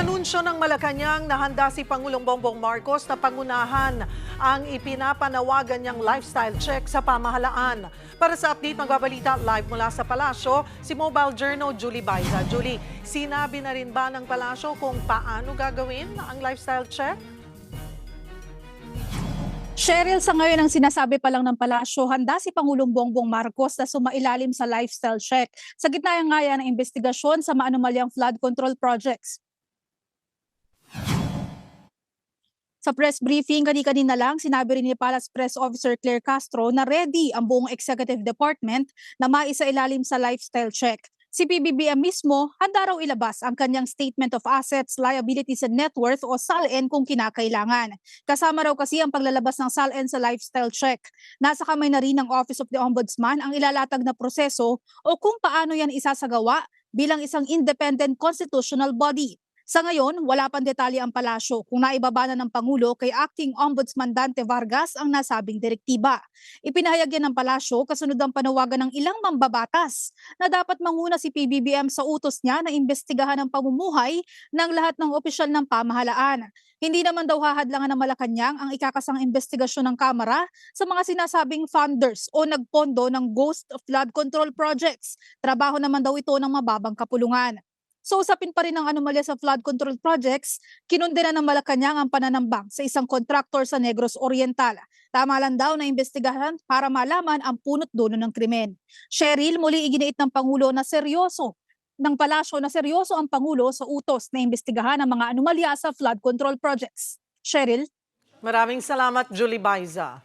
Inanunsyo ng Malacanang na handa si Pangulong Bongbong Marcos na pangunahan ang ipinapanawagan niyang lifestyle check sa pamahalaan. Para sa update, magbabalita live mula sa Palasyo, si Mobile Journal Julie Baiza. Julie, sinabi na rin ba ng Palasyo kung paano gagawin ang lifestyle check? Cheryl, sa ngayon ang sinasabi pa lang ng Palasyo, handa si Pangulong Bongbong Marcos na sumailalim sa lifestyle check sa gitna nga yan ng investigasyon sa maanumalyang flood control projects. Sa press briefing, kanina lang, sinabi rin ni Palace Press Officer Claire Castro na ready ang buong executive department na maisailalim sa lifestyle check. Si PBBM mismo, handa raw ilabas ang kanyang Statement of Assets, Liabilities and Net Worth o SALN kung kinakailangan. Kasama raw kasi ang paglalabas ng SALN sa lifestyle check. Nasa kamay na rin ng Office of the Ombudsman ang ilalatag na proseso o kung paano yan isasagawa bilang isang independent constitutional body. Sa ngayon, wala pang detalye ang Palasyo kung naibaba na ng Pangulo kay Acting Ombudsman Dante Vargas ang nasabing direktiba. Ipinahayag yan ng Palasyo kasunod ang panawagan ng ilang mambabatas na dapat manguna si PBBM sa utos niya na imbestigahan ang pamumuhay ng lahat ng opisyal ng pamahalaan. Hindi naman daw hahadlangan ng Malacanang ang ikakasang investigasyon ng Kamara sa mga sinasabing funders o nagpondo ng ghost flood control projects. Trabaho naman daw ito ng mababang kapulungan. So usapin pa rin ang anomalya sa flood control projects, kinundena ng Malacanang ang pananambang sa isang kontraktor sa Negros Oriental. Tama lang daw na imbestigahan para malaman ang punot dulo ng krimen. Cheryl, muli iginiit ng Pangulo na seryoso ng Palasyo na seryoso ang Pangulo sa utos na imbestigahan ang mga anomalya sa flood control projects. Cheryl? Maraming salamat, Julie Baiza.